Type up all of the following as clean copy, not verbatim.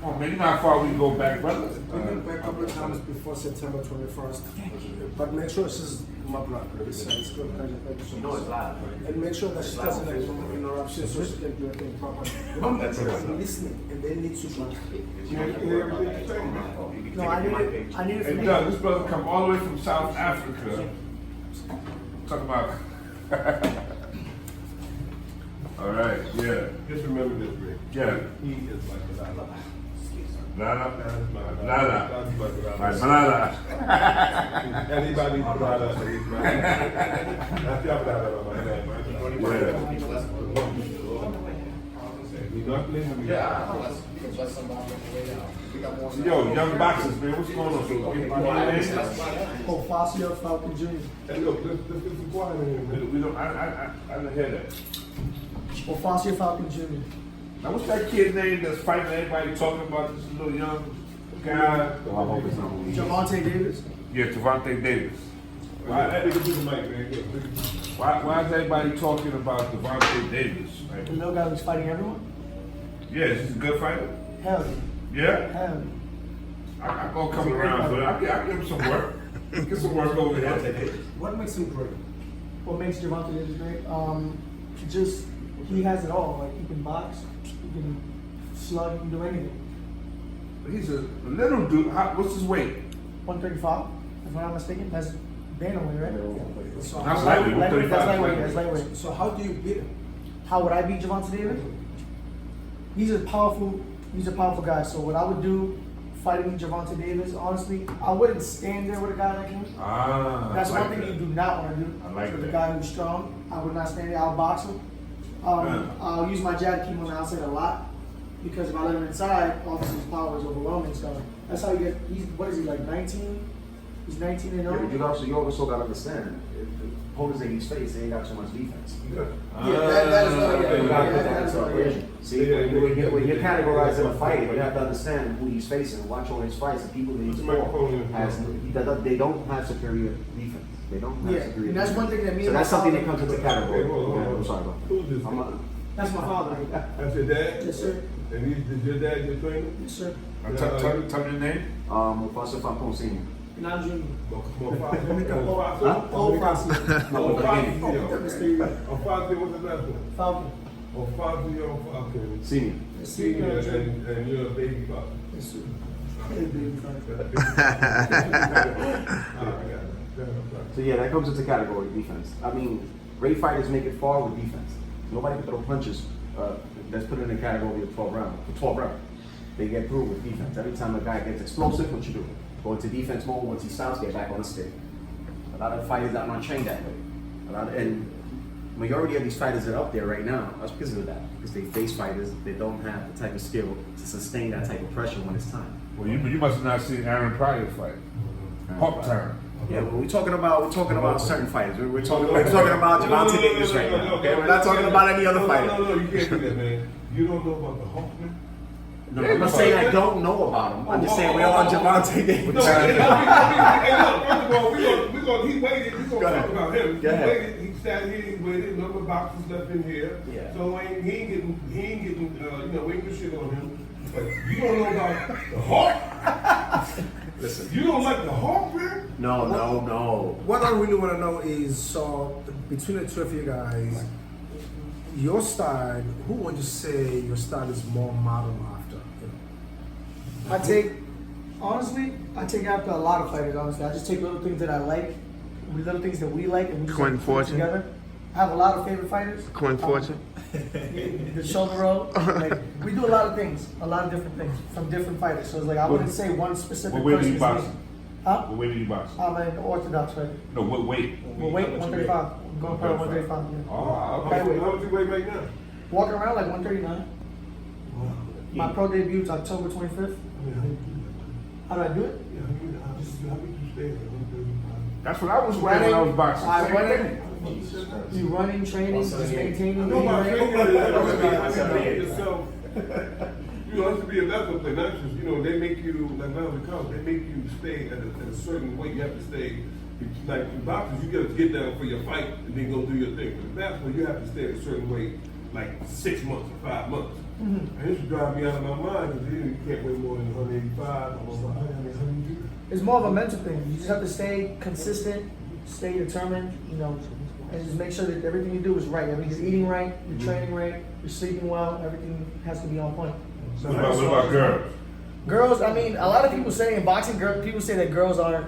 Come on, man, you know how far we go back, brother. We went back a couple of times before September 21st. But make sure she's my blood. It's good. Thank you so much. it's loud. And make sure that she doesn't have no interruptions so she can do everything properly. Remember, I'm listening and they need to be. No, I need it for Hey, me. Doug, this brother come all the way from South Africa. Talk about. All right, yeah. Just remember this, Rick. Yeah. He is like a lala. Lala. Lala. My brother. Anybody brother is brother. That's your brother, my man. We not playing with me. Yo, young boxers, man, what's going on? Oh, Fazio Falcon Jr. Hey, look, let's get some quiet in here, man. We don't. I didn't hear that. Oh, Fazio Falcon Jr. Now, what's that kid's name that's fighting everybody talking about this little young guy? Javante Davis. Yeah, Javante Davis. Why that nigga do the mic, man? Why is everybody talking about Javante Davis? The Like, little guy who's fighting everyone. yeah, is he a good fighter? Hell Yeah? hell. I'm gonna come around, but I'll give him some work. Get some work over here. What makes him great? What makes Javante Davis great? He has it all. Like, he can box, he can slug, he can do anything. He's a little dude. What's his weight? 135, if I'm not mistaken. That's bantamweight, right? So That's how, lightweight. Lightweight, that's 135. lightweight, that's lightweight. so how do you beat him? How would I beat Javante Davis? He's a powerful guy. So what I would do fighting Javante Davis, honestly, I wouldn't stand there with a guy like him. Ah, That's I like one thing that. you do not want to do. I like with that. a guy who's strong, I would not stand there. I'll box him. I'll use my jab to keep him on the outside a lot because if I let him inside, obviously his power is overwhelming. So that's how you get. What is he like 19? He's 19 and Yeah, 0. but you also got to understand, if the opponents in his face, they ain't got too much defense. Yeah, that is not. You gotta put that That's into not. equation. See, when you're categorizing a fight, you have to understand who he's facing. Watch all his fights. The people that he's fought, they don't have superior defense. They don't have Yeah, superior and that's defense. one thing that me So and that's my something that father- comes into category. Okay, hold on. I'm sorry about that. Who's this? That's my father. That's your dad? Yes, sir. And is your dad your trainer? Yes, sir. Tell me your name. Foster Falcon Senior. Not junior. Oh, Oh, Fazio. Fazio. Oh, Fazio. Mr. Oh, Fazio, what's the last one? Falcon. Oh, Fazio, okay. Senior. Yes, sir. Senior, and you're a baby father. Yes, sir. So yeah, that comes into category defense. I mean, great fighters make it far with defense. Nobody can throw punches. That's put in the category of 12 rounds. For 12 rounds, they get through with defense. Every time a guy gets explosive, what you do? Go into defense mode. Once he stops, get back on the stick. A lot of fighters are not trained that way. And majority of these fighters that are up there right now, that's because of that. Because they face fighters that don't have the type of skill to sustain that type of pressure when it's time. Well, you must have not seen Aaron Pryor fight. Pop time. Yeah, well, we're talking about certain fighters. We're talking about Javante Davis right now. Okay, we're not talking about any other fighter. No, you can't do that, man. You don't know about the Hawkman? No, I'm not saying I don't know about him. I'm just saying we're on Javante Davis. No, hey, look, first of all, he waited. We're going to talk about him. He waited. He sat here. He waited. Number of boxes left in here. Yeah. So he ain't getting. We ain't gonna shit on him. But you don't know about the Hawk. Listen. You don't like the Hawk, man? No. What I really want to know is, so between the two of you guys, your style, who would you say your style is more model after? I take after a lot of fighters, honestly. I just take little things that I like, little things that we like, and we just Quentin put it Fortune. together. I have a lot of favorite fighters. Quentin Fortune. The shoulder roll. Like, we do a lot of things, a lot of different things from different fighters. So it's like I wouldn't say one specific What weight do person. you box? Huh? What weight do you box? I'm an orthodox fighter. No, what weight? Well, weight 135. I'm going for 135. Yeah. Oh, How okay. much you weigh right now? Walking around like 139. My pro debuts October 25th. How do I do it? That's what I was wearing when I was boxing. I Same run thing. it. You running, training, just maintaining. I know my eating training right. is yourself. You know, it should be a level thing, not just, they make you, like when I was in college, they make you stay at a certain weight. You have to stay, like in boxing, you got to get down for your fight and then go do your thing. But in basketball, you have to stay at a certain weight, like 6 months or 5 months. Mm-hmm. And it used to drive me out of my mind because you can't weigh more than 185. I was like, how do you do that? It's more of a mental thing. You just have to stay consistent, stay determined, you know, and just make sure that everything you do is right. I mean, you're eating right, you're training right, you're sleeping well, everything has to be on point. What about girls? Girls, I mean, a lot of people say in boxing, people say that girls aren't,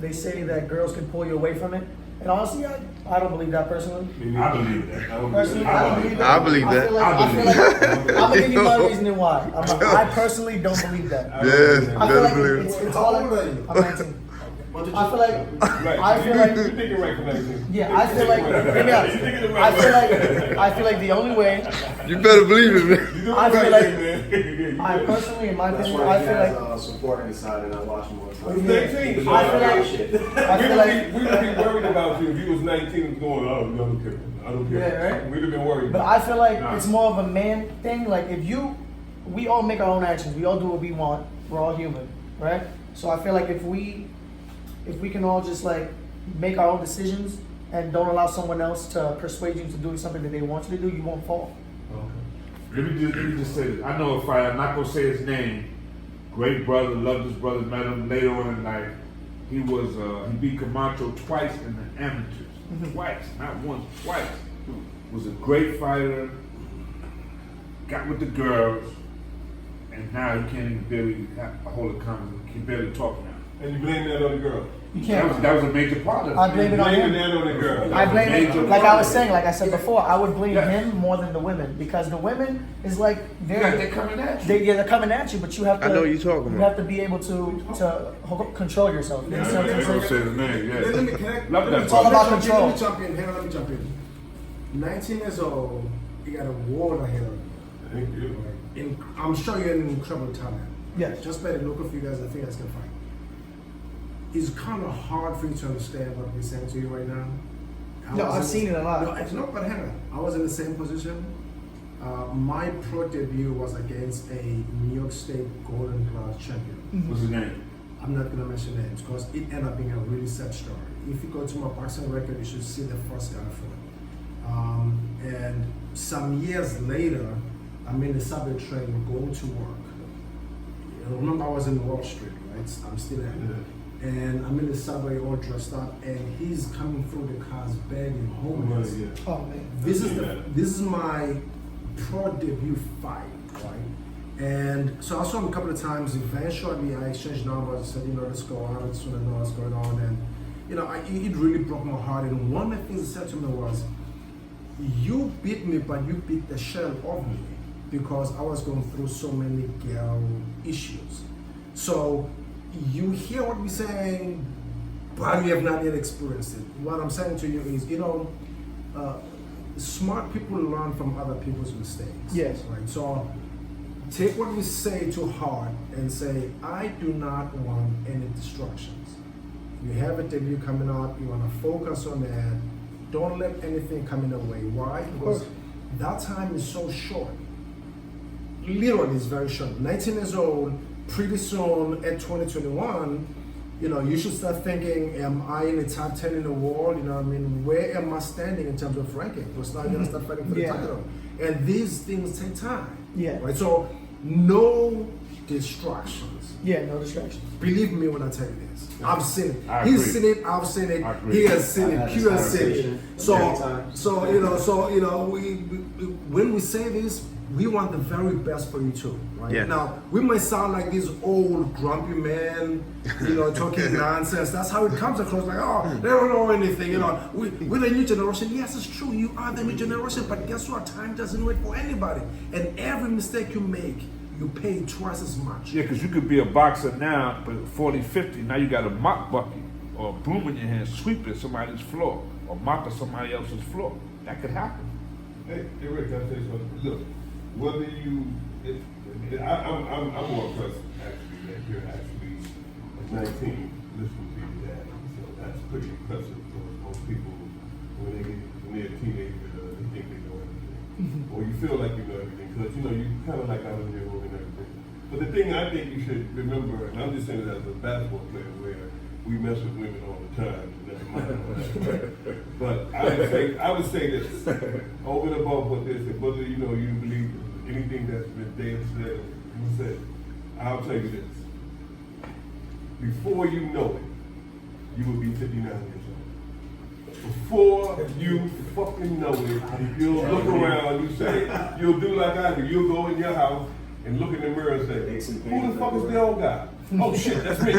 they say that girls can pull you away from it. And honestly, I don't believe that personally. I believe that. Personally, I don't believe that. I believe that. I feel like I'm gonna give you my reasoning why. I personally don't believe that. Yeah, I feel like better believe it. it's all like, I'm 19. I feel like, Right. I feel like, You're thinking right for 19. yeah, I feel like, hear me out. You're thinking the right I feel like the only way, You better believe it, man. I feel like, man. I personally, in my That's opinion, why I he feel has like, support on his side and I watch more. He's 19. I feel like, We would be worried about you if you was 19 and going, oh, no, I don't care. I don't care. Yeah, right? We'd have been worried. but I feel like it's more of a man thing. Like we all make our own actions. We all do what we want. We're all human, right? So I feel like if we can all just like make our own decisions and don't allow someone else to persuade you into doing something that they want you to do, you won't fall. Let me just say this. I know a fighter, I'm not gonna say his name. Great brother, loved his brother, met him later on in life. He beat Camacho twice in the amateurs. Twice, not once, twice. Was a great fighter, got with the girls, and now he can't even barely hold a conversation. He can barely talk now. And you blame that on the girl. You can't. That was a major part of it. I blame it on Blaming him. that on the girl. I blame it, Major like I part. was saying, like I said before, I would blame Yeah. him more than the women because the women is like They're coming at you. they're coming at you, but you have to. I know what you're talking You about. have to be able to control yourself. You understand what I'm Don't saying? say his name, yeah. Let me connect. Love that It's all part. about Let control. me jump in. Hang on, let me jump in. 19 years old, you got a world ahead of you. Thank you. I'm sure you're in incredible talent. Yes. Just by the look of you guys, I think you guys can fight. It's kind of hard for you to understand what we're saying to you right now. No, was I've in- seen it a lot. No, it's not, but hang on. I was in the same position. My pro debut was against a New York State Golden Glove champion. What's his name? I'm not gonna mention names because it ended up being a really sad story. If you go to my boxing record, you should see the first guy I fought. And some years later, I'm in the subway train going to work. I remember I was in Wall Street, right? I'm still there. And I'm in the subway all dressed up, and he's coming through the cars begging homeless. Oh man. This is my pro debut fight, right? And so I saw him a couple of times. Eventually, I exchanged numbers. I said, let's go out. I just want to know what's going on. And it really broke my heart. And one of the things he said to me was, "You beat me, but you beat the shell of me because I was going through so many girl issues." So you hear what we're saying, but you have not yet experienced it. What I'm saying to you is, smart people learn from other people's mistakes. Yes. Right. So take what we say to heart and say, I do not want any distractions. You have a debut coming up, you want to focus on that. Don't let anything come in the way. Why? Because that time is so short. Literally, it's very short. 19 years old, pretty soon at 2021, you should start thinking, am I in the top 10 in the world? Where am I standing in terms of ranking? Because now you're going to start fighting for the title. And these things take time. Yeah. Right? So, no distractions. Yeah, no distractions. Believe me when I tell you this. I've seen it. I He's agree. seen it. I've seen it. I agree. He has seen I've it. had Q this has seen it. conversation So we when we say this, we want the very best for you too, right? Yeah. Now we might sound like this old grumpy man, talking nonsense. That's how it comes across. Like, oh, they don't know anything. We're the new generation. Yes, it's true. You are the new generation. But guess what? Time doesn't wait for anybody. And every mistake you make, you pay twice as much. Yeah, because you could be a boxer now, but 40, 50, now you got a mop bucket or a broom in your hand sweeping somebody's floor or mopping somebody else's floor. That could happen. Hey, Rick, can I tell you something? Look, whether I'm more impressed actually that you're actually 19 listening to your dad. So that's pretty impressive because most people, when they're a teenager, they think they know everything. Or you feel like you know everything because, you kind of like out of your room and everything. But the thing I think you should remember, and I'm just saying it as a basketball player, where we mess with women all the time. Never mind all that. But I would say this, over and above what they said, whether you believe anything that's been said, you said, I'll tell you this. Before you know it, you will be 59 years old. Before you fucking know it, you'll look around, you'll do like I do. You'll go in your house and look in the mirror and say, who the fuck is the old guy? Oh shit, that's me.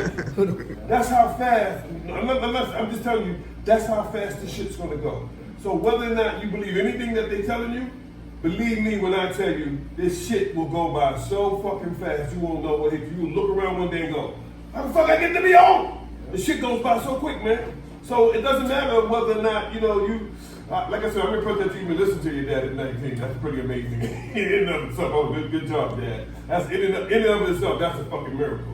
That's how fast, I'm just telling you, that's how fast this shit's gonna go. So whether or not you believe anything that they're telling you, believe me when I tell you, this shit will go by so fucking fast, you won't know what hit you. You'll look around one day and go, how the fuck I get to be old? The shit goes by so quick, man. So it doesn't matter whether or not, like I said, I'm impressed that you even listen to your dad at 19. That's pretty amazing. In and of itself, oh, good job, Dad. That's in and of itself, that's a fucking miracle.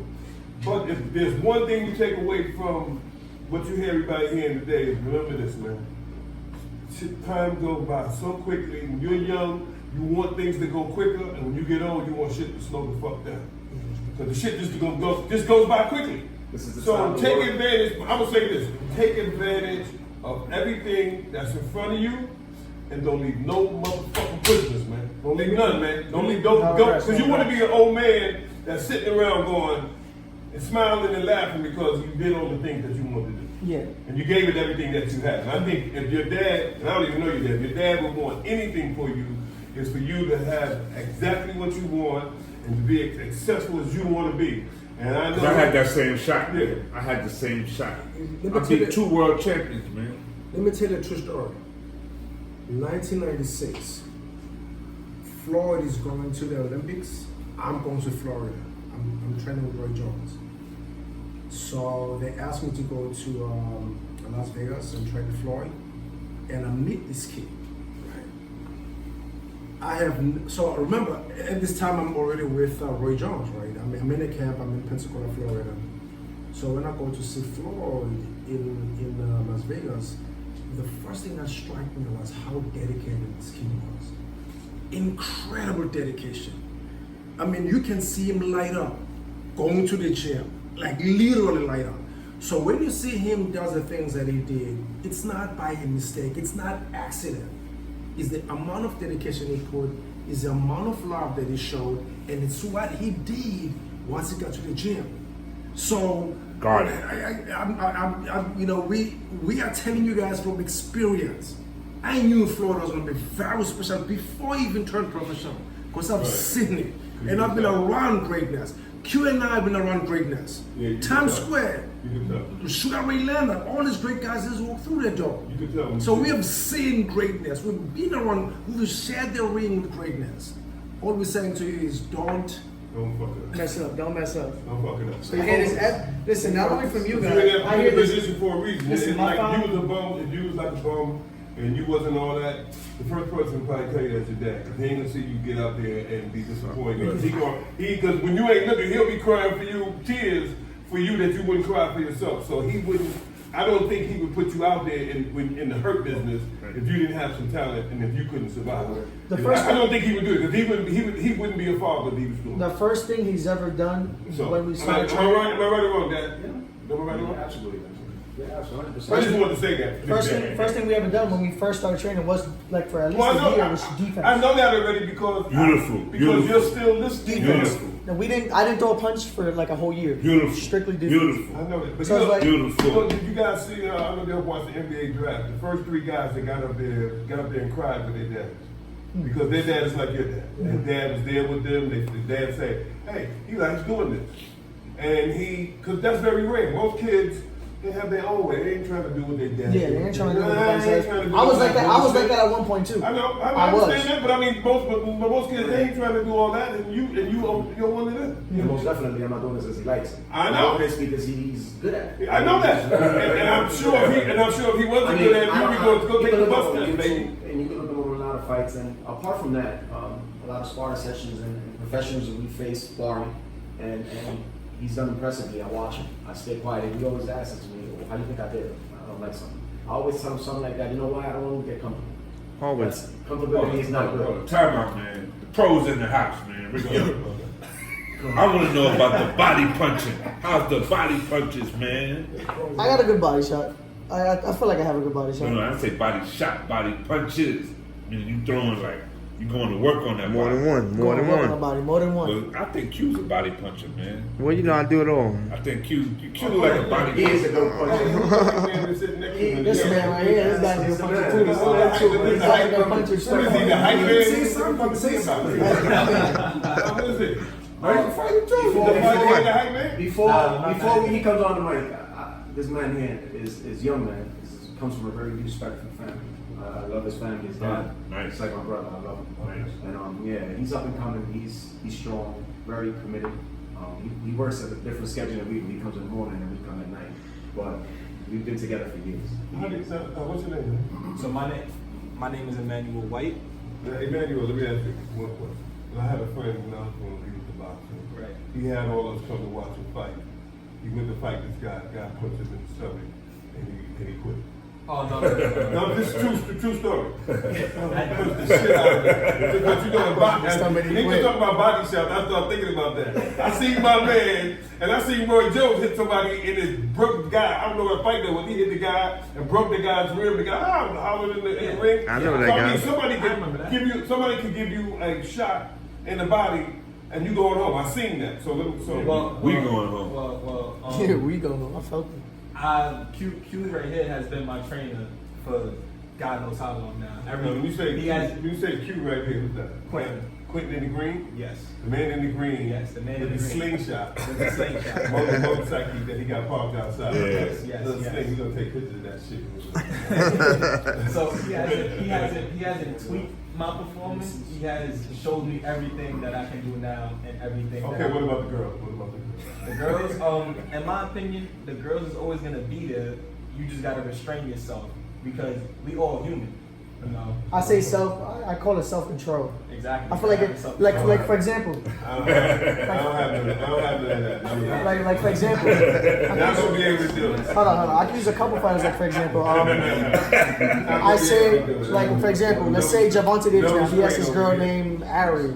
But if there's one thing you take away from what you hear everybody hearing today, is remember this, man. Time goes by so quickly. When you're young, you want things to go quicker, and when you get old, you want shit to slow the fuck down. Because the shit just goes by quickly. So take advantage, I'm gonna say this, take advantage of everything that's in front of you, and don't leave no motherfucking prisoners, man. Don't leave none, man. Don't because you want to be an old man that's sitting around going and smiling and laughing because you did all the things that you wanted to do. Yeah. And you gave it everything that you had. And I think if your dad, and I don't even know your dad, if your dad would want anything for you, is for you to have exactly what you want and to be as successful as you want to be. And I know I had that same shot. Yeah. I had the same shot. I beat 2 world champions, man. Let me tell you a true story. 1996, Floyd is going to the Olympics. I'm going to Florida. I'm training with Roy Jones. So they asked me to go to Las Vegas and train with Floyd, and I meet this kid. So remember, at this time I'm already with Roy Jones, right? I'm in a camp, I'm in Pensacola, Florida. So when I go to see Floyd in Las Vegas, the first thing that struck me was how dedicated this kid was. Incredible dedication. I mean, you can see him light up, going to the gym, like literally light up. So when you see him does the things that he did, it's not by a mistake, it's not accident. It's the amount of dedication he put, it's the amount of love that he showed, and it's what he did once he got to the gym. So, Got it. we are telling you guys from experience. I knew Florida was going to be very special before he even turned professional, because I've seen it, and I've been around greatness. Q and I have been around greatness. Yeah, Times Square, You can tell. Sugar Ray Leonard, all these great guys just walk through that door. You can tell. So we have seen greatness. We've been around, we've shared the ring with greatness. All we're saying to you is don't fuck it up. Mess up. Don't mess up. Don't fuck it up. So you hear this? Listen, not only from you You're guys, in that I hear this. position for a reason. Listen, It's my like father- you was a bum, if you was like a bum, and you wasn't all that, the first person to probably tell you that's your dad. Cause he ain't gonna see you get out there and be disappointed. Cause when you ain't looking, he'll be crying for you, tears for you that you wouldn't cry for yourself. So he wouldn't, I don't think he would put you out there in the hurt business if you didn't have some talent and if you couldn't survive. I don't think he would do it, because he wouldn't be a father if he was doing it. The first thing he's ever done So, when we started am I right or wrong, Dad? Am I right or wrong? Absolutely. Yeah, absolutely. 100%. I just wanted to say that. First thing we ever done when we first started training was like for at least Well, a year was defense. I know that already because Beautiful. you're still listening. Beautiful. And I didn't throw a punch for like a whole year. Beautiful. Strictly defense. Beautiful. I know that. But So it's like- Beautiful. did you guys see? I know they watched the NBA draft. The first 3 guys that got up there and cried for their dads. Because their dad is like your dad. Their dad was there with them. Their dad said, "Hey, he likes doing this," and because that's very rare. Most kids, they have their own way. They ain't trying to do what they dad. Yeah, they ain't trying to do what Nah, the they says. ain't trying to do I was what like that. my I was boy like said. that at one point too. I know. I was. understand that, but I mean, most kids they ain't trying to do all that, and you're one of them. Yeah, most definitely, I'm not doing this because he likes it. I know. I'm doing this because he's good at it. I know that, and I'm sure if he wasn't good at it, you'd be going to go take the bus test, baby. And you can look at him in a lot of fights, and apart from that, a lot of sparring sessions and professionals that we face sparring, and he's done impressively. I watch him. I stay quiet, and he always asks me, well, "How do you think I did? I don't like something." I always tell him something like that. You know what? I don't want to get comfortable. Always. Comfortability is not good. Time out, man. The pros in the house, man. We're gonna I want to know about the body punching. How's the body punches, man? I got a good body shot. I feel like I have a good body shot. No, I say body shot, body punches. I mean, you throwing like you going to work on that. More body. than one. More than Go on one. my body, more than one. Well, I think Q's a body puncher, man. Well, you know I do it all. I think Q like a body He is a puncher. good puncher. This man right here, this guy's a puncher too. He's like a puncher. What is he, the hype man? Say something. Say something. What is it? Are you fighting too? Before- The hype man? Before he comes on the mic, this man here is young man. Comes from a very respectful family. I love his family. His dad, Nice. It's like my brother. I love him. Nice. And yeah, he's up and coming. He's strong, very committed. He works at a different schedule than we do. He comes in the morning and we come at night. But we've been together for years. What's your name? So my name is Emmanuel White. Emmanuel, let me ask you one question. I had a friend when I was going to be with the boxing. Right. He had all us come to watch him fight. He went to fight this guy punched him in the stomach, and he quit. Oh no. No, this is true story. I pushed the shit out of him. Because you know, in boxing, he was talking about body shots. I started thinking about that. I seen my man, and I seen Roy Jones hit somebody and it broke the guy. I don't know what fight that was. He hit the guy and broke the guy's rib. The guy howling in the ring. I know So, that guy. I mean, somebody could give you a shot in the body, and you going home. I seen that. So We going home. Well, Here we go. I felt it. Q right here has been my trainer for God knows how long now. when you say he has Q right here, who's that? Quentin in the green? yes. The man in the green. Yes, the man with in the the green. slingshot. With the slingshot. Motorcycle that he got parked outside. Yes, yes, Little yes. sling, we gonna take pictures of that shit. So he hasn't tweaked my performance. He has showed me everything that I can do now and everything. Okay, that what about the girls? What about the girls? The girls, in my opinion, the girls is always gonna be there. You just gotta restrain yourself because we all human, you know. I say I call it self-control. Exactly. I feel like it, like for example, I don't have none of that. like for example, Not gonna be able to do it. hold on. I can use a couple fighters like for example. I say like for example, let's say Javante Davis now. He has this girl named Ari.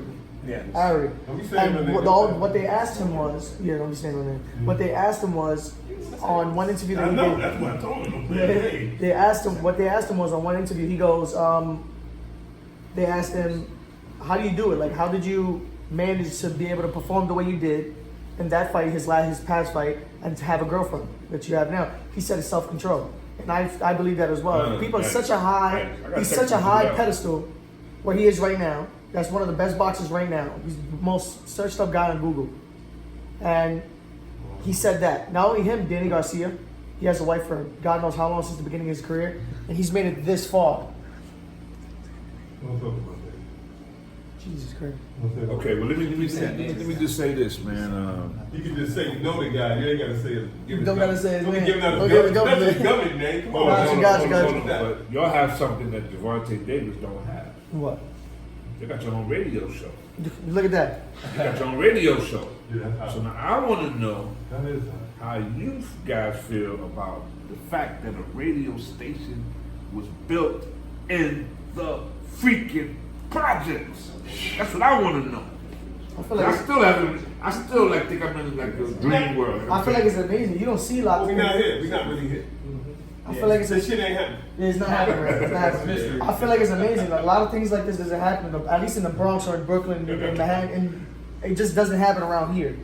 Yeah. Ari. Don't be saying And her name. what they asked him was, don't be saying her name. What they asked him was on one interview that I he know, did. that's what I told him. Hey. They asked him what they asked him was on one interview. He goes, they asked him, how do you do it? Like, how did you manage to be able to perform the way you did in that fight, his past fight, and to have a girlfriend that you have now? He said it's self-control, and I believe that as well. People are nice. such a high, Nice. I gotta he's check such a this high out. pedestal where he is right now. That's one of the best boxers right now. He's the most searched up guy on Google, and he said that. Not only him, Danny Garcia. He has a wife for God knows how long since the beginning of his career, and he's made it this far. Don't talk about that. Jesus Christ. Don't talk about Okay, well let me just say this, man. that. You can just say you know the guy. You ain't gotta say it. You don't gotta say his Don't be name. giving out Don't his give government. his That's his government name. Come on. Gotcha. Hold on. But y'all have something that Javante Davis don't have. What? They got your own radio show. Look at that. You got your own radio show. Yeah, that's So how. now I want to know That is how. how you guys feel about the fact that a radio station was built in the freaking projects. That's what I want to know. I feel I like still think I'm in like the dream world. I feel like it's amazing. You don't see a lot of We not here. We not really here. I feel like This shit ain't happening. it's not happening. Right? It's not happening. I feel like it's amazing. Like, a lot of things like this doesn't happen, at least in the Bronx or in Brooklyn, in Manhattan, and it just doesn't happen around here.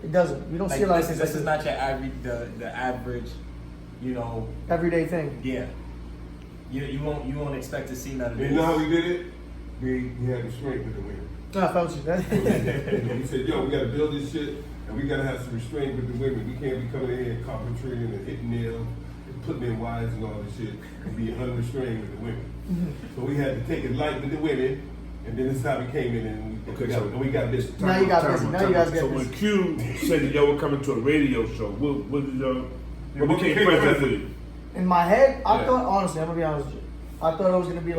It doesn't. You don't see a lot of things like This is not your average, the average, you know. everyday thing. Yeah. You won't expect to see none of You this. know how we did it? We had restraint with the women. No, I felt you. We said, yo, we gotta build this shit, and we gotta have some restraint with the women. We can't be coming in here and carpentering and hitting nails and putting in wires and all this shit and be unrestrained with the women. So we had to take it light with the women, and then this is how we came in and we got this. Now you got busy. Now you guys So get when busy. Q said that y'all were coming to a radio show, what did y'all? What what became became present present? with you? In my head, I Yeah. thought, honestly, I'm gonna be honest with you. I thought it was gonna be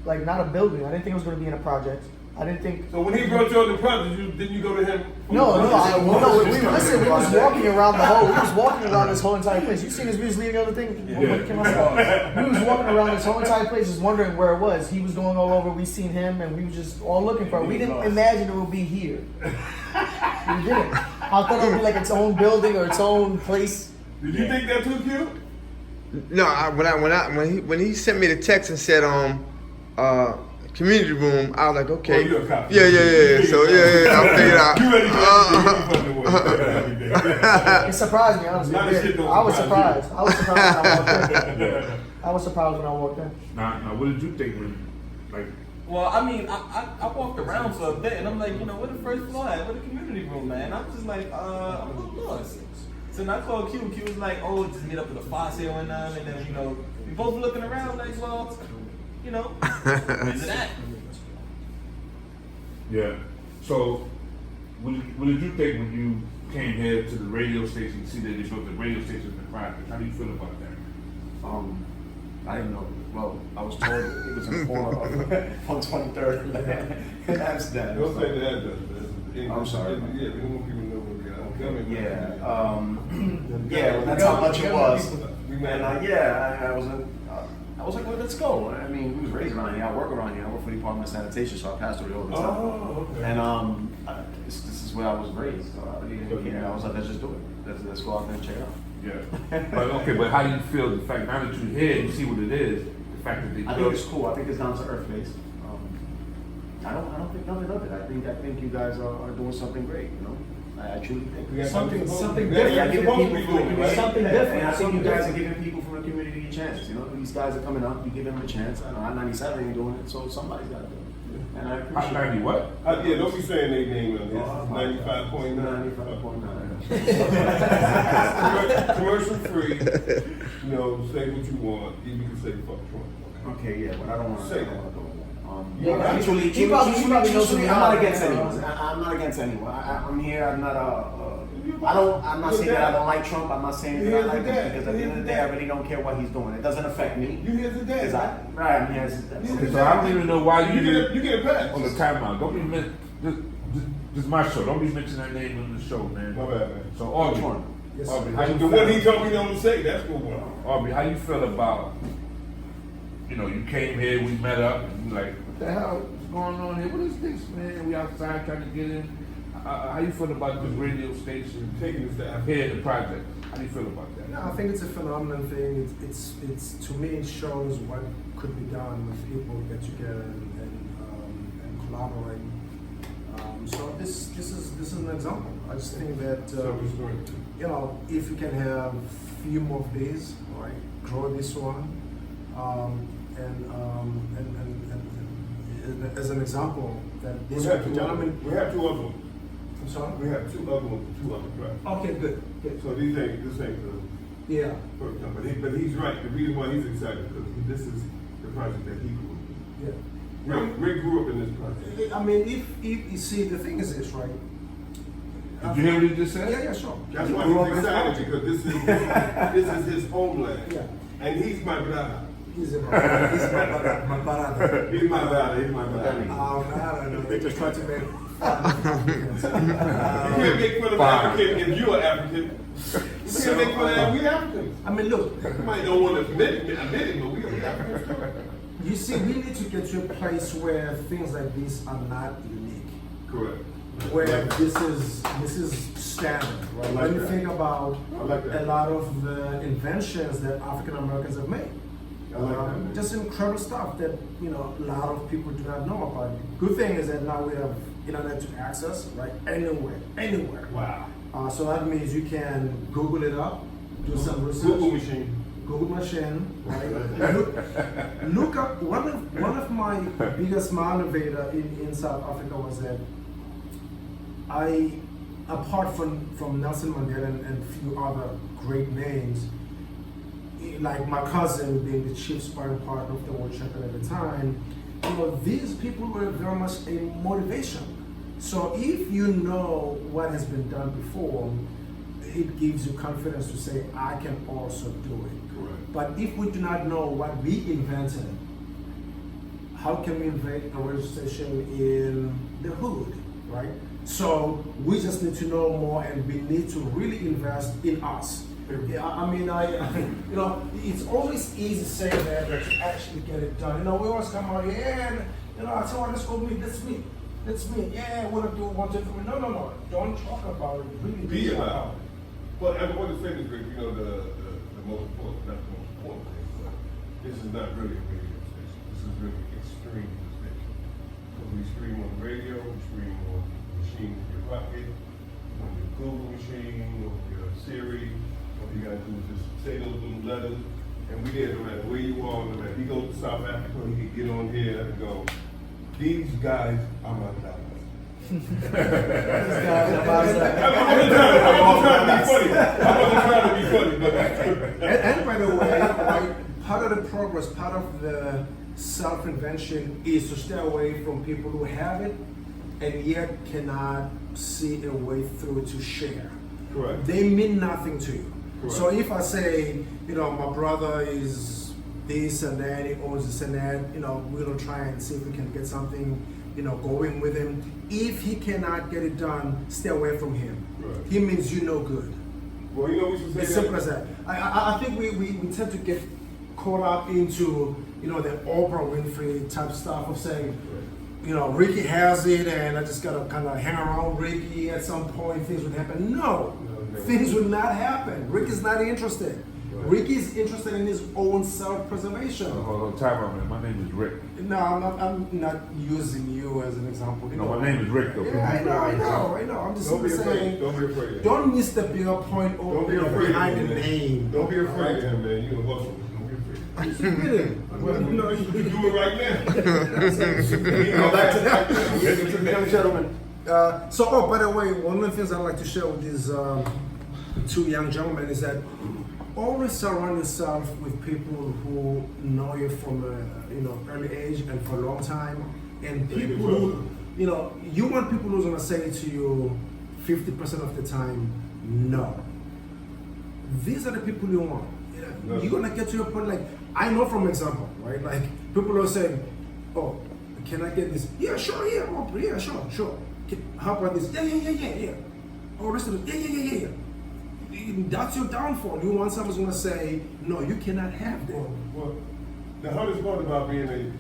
like not a building. I didn't think it was gonna be in a project. I didn't think. So when he brought you on the project, didn't you go to him? No, listen, we was walking around the whole, we was walking around this whole entire place. You seen as we was leaving the other thing? We was walking around this whole entire place just wondering where it was. He was going all over, we seen him, and we was just all looking for it. We didn't imagine it would be here. We didn't. I thought it would be like its own building or its own place. Did you think that took you? No, when he sent me the text and said community room, I was like, okay. Oh, you're a cop. Yeah. So I figured out. You ready to It surprised me, honestly. Lot of It shit did. don't I was surprise surprised. I was surprised when I walked in. I was surprised when I walked in. Now, what did you think when, like, Well, I mean, I walked around for a bit, and I'm like, where the first floor at? Where the community room, man? I'm just like, I'm a little lost. So then I called Q. Q was like, oh, just meet up with the fire sale and then, we both looking around like, well, where's it at? yeah. So, what did you think when you came here to the radio station to see that they built the radio station in the project? How do you feel about that? I didn't know. Well, I was told it was in the corner of on 23rd in Amsterdam. Don't say the address, man. I'm sorry. Yeah, we don't want people to know where we are. Yeah, well, that's how much it was. And I was like, well, let's go. I mean, we was raised around here. I work around here. I work for the Department of Sanitation, so I pass through it all the time. Oh, okay. And this is where I was raised. So I was like, let's just do it. Let's go out there and check it out. Yeah. But how do you feel the fact now that you're here, you see what it is, the fact that they I built think it's cool. I think it's down to earth based. I don't think nothing of it. I think you guys are doing something great. I truly think Something Yeah, different. giving people from the community. Something different. And I think you guys are giving people from the community a chance. These guys are coming up. You give them a chance. I know I-97 ain't doing it, so somebody's got to do it. And I Hot appreciate 90 what? Yeah, don't be saying their name on this. 95.9. 95.9. Commercial free. Say what you want. You can say fuck Trump. Okay, yeah, but I don't want to Say go that. Yeah, truly, he probably knows I'm me. not against anyone. I'm not against anyone. I'm here. I'm not I'm not saying that I don't like Trump. I'm not saying that I like him because at the end of the day, I really don't care what he's doing. It doesn't affect me. You here today. Right, I'm here as his dad. Okay, so I don't even know why you You get a pass. on the timeout. Don't be this is my show. Don't be mentioning that name on the show, man. My bad, man. So Aubrey, Which one? Yes, Aubrey, sir. how you The one he feel? told me not to say, that's the one. Aubrey, how you feel about? You came here, we met up, and you like, what the hell is going on here? What is this, man? We outside trying to get in. How you feel about this radio station Taking the staff. here in the project? How do you feel about that? No, I think it's a phenomenal thing. It's to me it shows what could be done if people get together and collaborate. So this is an example. I just think that if you can have few more of these, right, grow this one, and as an example that We this have two other gentleman. We have two other ones. I'm sorry. We have two other ones, two other tracks. Okay, good. So this ain't the Yeah. first time. But he's right. The reason why he's excited because this is the project that he grew up in. Yeah. Rick grew up in this project. I mean, if you see, the thing is this, right? Did you hear what he just said? Yeah, sure. That's He why grew up he's in excited Belgium. because this is his homeland. Yeah. And he's my brother. He's my brother. He's my brother. He's my brother. I don't know. They just try to make fun. You can't make fun of African if you're African. You can't make fun of we Africans. I mean, look. You might don't want to admit it, but we Africans. You see, we need to get to a place where things like this are not unique. Correct. Where this is standard, right? I like When you that. think about I like that. a lot of the inventions that African Americans have made. I like that. Just incredible stuff that a lot of people do not know about. Good thing is that now we have internet to access, right? Anywhere. Wow. So that means you can Google it up, do some research. Google machine. Google machine, right? look up. One of my biggest motivator in South Africa was that apart from Nelson Mandela and a few other great names, like my cousin being the chief sparring partner of the world champion at the time, these people were very much a motivation. So if you know what has been done before, it gives you confidence to say, I can also do it. Correct. But if we do not know what we invented, how can we invade a radio station in the hood, right? So we just need to know more, and we need to really invest in us. Yeah, I mean, you know, it's always easy to say that, but to actually get it done. You know, we always come out here, and you know, I tell you, let's go meet. That's me. Yeah, I want to do one, two, three. No. Don't talk about it. Really Be about it. But I want to say this, Rick, you know, the most important, not the most important thing, but this is not really a radio station. This is really a streaming station. So we stream on the radio, we stream on machines in your pocket, on your Google machine, on your Siri. All you gotta do is just say those little letters, and we there no matter where you are, no matter if you go to South Africa, you can get on here and go, these guys are my guys. I'm trying to be funny, but And by the way, right, part of the progress, part of the self-invention is to stay away from people who have it and yet cannot see a way through to share. correct. They mean nothing to you. Correct. So if I say, you know, my brother is this and that, he owns this and that, you know, we're gonna try and see if we can get something, you know, going with him. If he cannot get it done, stay away from him. Right. He means you no good. Well, you know, we should say It's simple as that. I think we tend to get caught up into, you know, the Oprah Winfrey type stuff of saying, you know, Ricky has it and I just gotta kind of hang around Ricky at some point, things would happen. No, things would not happen. Ricky's not interested. Ricky's interested in his own self-preservation. Hold on, time out, man. My name is Rick. No, I'm not using you as an example. You No, know. my name is Rick, though. Yeah, I know. I'm just Don't be simply afraid. saying, Don't be afraid. don't miss the bigger point Don't be over afraid behind of the him, man. name. Don't be afraid of him, man. You a hustler. Don't be afraid. Keep it. Well, you know, you can do it right now. Go back to the young gentleman. So, by the way, one of the things I'd like to share with these two young gentlemen is that always surround yourself with people who know you from a early age and for a long time, and people who, you know, you want people who's gonna say to you 50% of the time, no. These are the people you want. You know, you're gonna get to your point. Like, I know from example, right? Like, people are saying, oh, can I get this? Yeah, sure, yeah, sure. How about this? Yeah. Oh, rest of it, yeah. That's your downfall. You want someone's gonna say, no, you cannot have that. Well, the hardest part about being the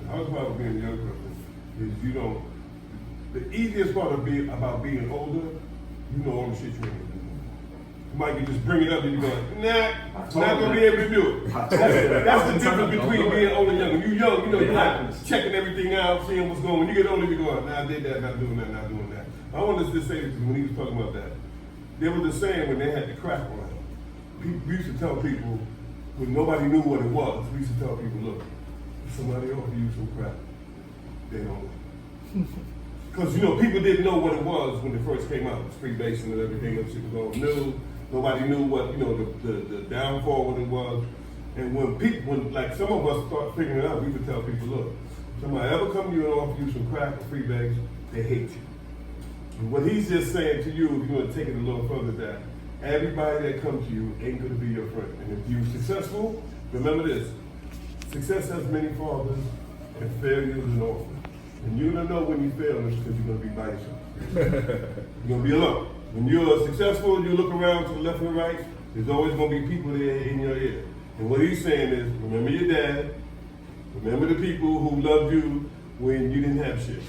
hardest part of being a young person is you don't. The easiest part of about being older, you know all the shit you ain't gonna do. You might can just bring it up and you go, nah, not gonna be able to do it. That's the difference between being old and young. When you're young, you know, you're not checking everything out, seeing what's going on. When you get older, you go, nah, I did that, not doing that, not doing that. I wanted to say this when he was talking about that. There was a saying when they had the crack around. We used to tell people, when nobody knew what it was, we used to tell people, look, if somebody offer you some crack, they don't know. Because, you know, people didn't know what it was when it first came out. Freebasing and everything, that shit was all new. Nobody knew what, you know, the downfall, what it was. And when like some of us start figuring it out, we would tell people, look, somebody ever come to you and offer you some crack or freebase, they hate you. What he's just saying to you, if you want to take it a little further, that everybody that comes to you ain't going to be your friend. And if you're successful, remember this: success has many fathers, and failure is an orphan. And you're going to know when you fail is because you're going to be by yourself. You're going to be alone. When you're successful, you look around to the left and the right. There's always going to be people there in your ear. And what he's saying is, remember your dad. Remember the people who loved you when you didn't have shit.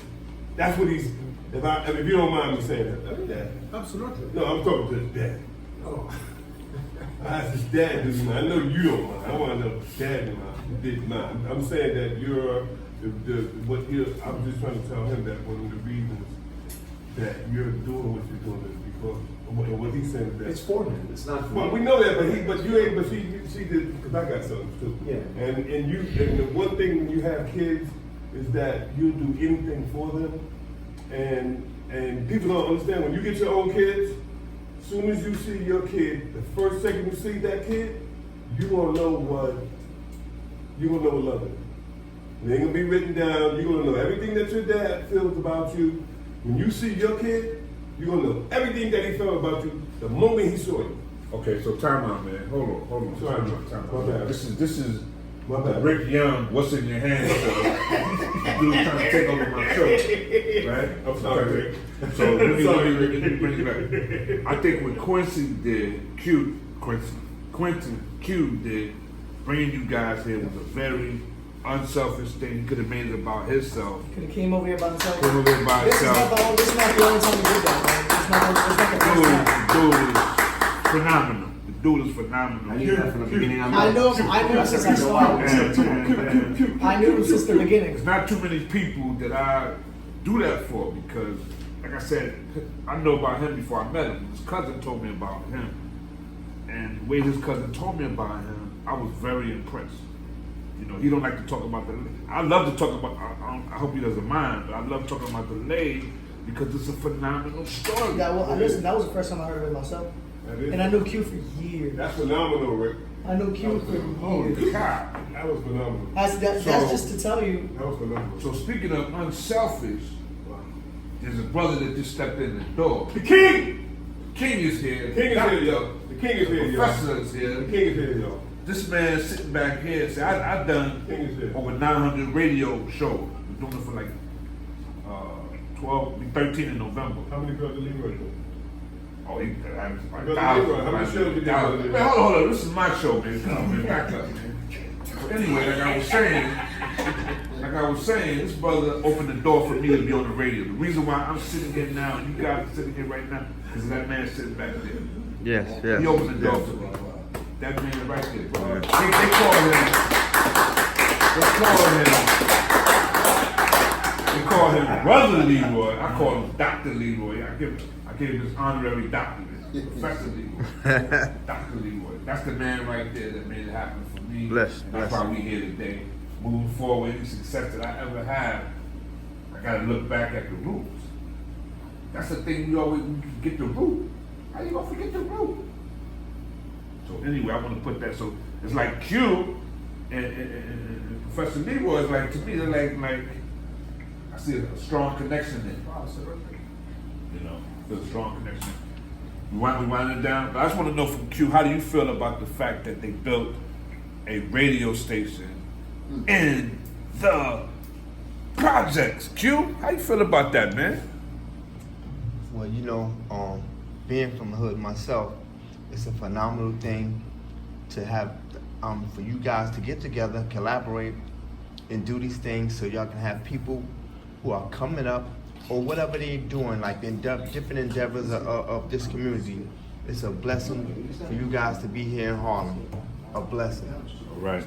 That's what he's. If you don't mind me saying that, that's dad. Absolutely. No, I'm talking to his dad. Oh. I asked his dad, do you mind? I know you don't mind. I want to know if dad did mind. I'm saying that I'm just trying to tell him that one of the reasons that you're doing what you're doing is because what he's saying is that It's for him. It's not for well, me. we know that, but you ain't. But she did because I got something too. Yeah. And the one thing when you have kids is that you'll do anything for them, and people don't understand when you get your own kids. As soon as you see your kid, the first second you see that kid, you gonna know what love is. It ain't gonna be written down. You're gonna know everything that your dad feels about you. When you see your kid, you're gonna know everything that he felt about you the moment he saw you. Okay, so time out, man. Hold on. Sorry, Time my out. bad. This is Rick Young, what's in your hand? Dude trying to take over my show, right? I'm sorry, Rick. So let me bring it back. I think what Quincy did, Quentin Q did, bringing you guys here was a very unselfish thing. He could have made it about himself. Could have came over here by himself. Came over here by This is himself. this is not the only time we did that, man. It's not the first time. Dude is phenomenal. The dude is I phenomenal. knew that from the beginning. I knew him since I started. I knew him since the beginning. There's not too many people that I do that for because, like I said, I know about him before I met him. His cousin told me about him. And the way his cousin told me about him, I was very impressed. You know, he don't like to talk about the. I love to talk about. I hope he doesn't mind, but I love talking about the Lay because it's a phenomenal story. Yeah, well, listen, that was the first time I heard of it myself. That is- And I knew Q for years. That's phenomenal, Rick. I knew Q for Holy years. cow! That was phenomenal. That's just to tell you. That was phenomenal. So speaking of unselfish, there's a brother that just stepped in the door. The king! King is here. The king is here, y'all. The king is here, The y'all. professor is The here. king is here, y'all. This man sitting back here say, I've done King is here. over 900 radio shows. Been doing it for like 13 in November. How many girls did Leroy do? Oh, he has like Brother thousands. Leroy, how many shows you did, Brother Man, Leroy? hold on. This is my show, man. Come on, man. Back up, man. So anyway, like I was saying, this brother opened the door for me to be on the radio. The reason why I'm sitting here now, and you guys are sitting here right now, is that man sitting back there. Yes, He yes. opened the door for me. That man right there, bro. They call him Brother Leroy. I call him Dr. Leroy. I gave him his honorary doctorate. Professor Leroy. Dr. Leroy. That's the man right there that made it happen for me. Bless, That's bless. why we here today. Moving forward, any success that I ever have, I gotta look back at the roots. That's the thing we always get the root. How you gonna forget the root? So anyway, I want to put that. So it's like Q and Professor Leroy is like, to me, they're like I see a strong connection there. You know, there's a strong connection. We wind it down. But I just want to know from Q, how do you feel about the fact that they built a radio station in the projects? Q, how you feel about that, man? Well, you know, being from the hood myself, it's a phenomenal thing to have, for you guys to get together, collaborate, and do these things so y'all can have people who are coming up or whatever they're doing, like different endeavors of this community. It's a blessing for you guys to be here in Harlem. A blessing. All right.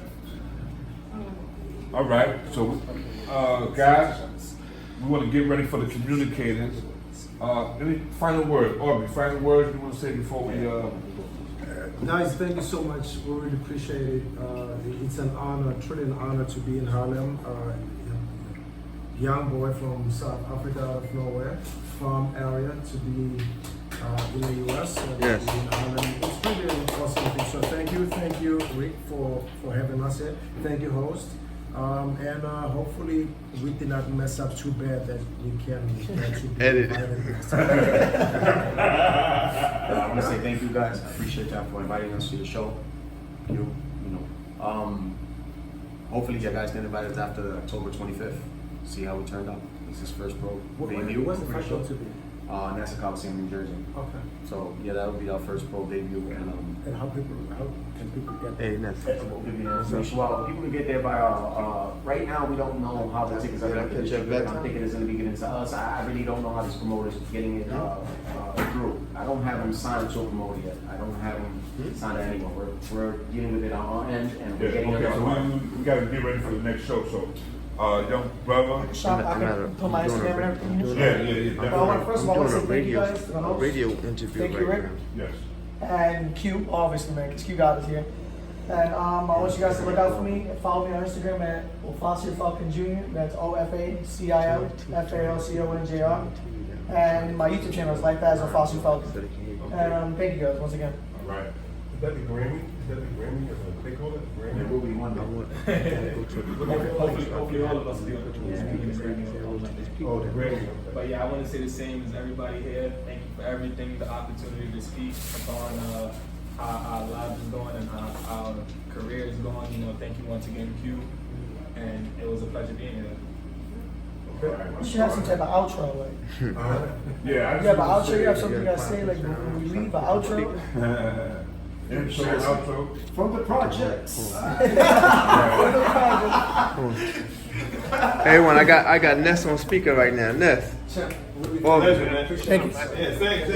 All right. So, guys, we want to get ready for the communicators. Any final word, Aubrey? Final words you want to say before we? Guys, thank you so much. We really appreciate it. It's an honor, truly an honor to be in Harlem. Young boy from South Africa, out of nowhere, farm area, to be in the U.S. Yes. In Harlem. It's really an awesome thing. So thank you, Rick, for having us here. Thank you, host. And hopefully we did not mess up too bad that we can Edit. I want to say thank you guys. I appreciate y'all for inviting us to your show. Hopefully you guys can invite us after October 25th. See how we turned out. This is first pro debut. What's the first show to be? Nassau Coliseum, New Jersey. Okay. So yeah, that'll be our first pro debut. And how can people get Hey, that's We'll give you the information. Well, people can get there by right now we don't know how the tickets are going to distribute. I'm thinking it's going to be getting to us. I really don't know how this promoter is getting it through. I don't have them signed to a promoter yet. I don't have them signed to anyone. We're dealing with it on our end and we're getting it Okay, so on. we got to get ready for the next show. So, young brother. Shop, I can put my Instagram and everything. Yeah. But I want, first of all, I want to say thank you guys. to the a host. radio interview Thank you, right Rick. now. Yes. And Q, obviously, man, because Q got us here. And I want you guys to look out for me and follow me on Instagram at Ofacio Falcon Jr. That's OFACILFALCONJR. And my YouTube channel is like that as Ofacio Falcon. And thank you guys once again. All right. Is that the Grammy? Is that the Grammy? Or they call it Grammy? It will be one day. Hopefully all of us will be on the Oh, the Grammy. But yeah, I want to say the same as everybody here. Thank you for everything, the opportunity to speak upon our lives is going and our career is going. You know, thank you once again, Q. And it was a pleasure being here. You should have some type of outro, like. Yeah, I You have an outro. You have something you gotta say, like when we leave, an outro. Intro, outro. From the projects. Everyone, I got Ness on speaker right now. Ness. Pleasure, man. Thank you. Yeah, same.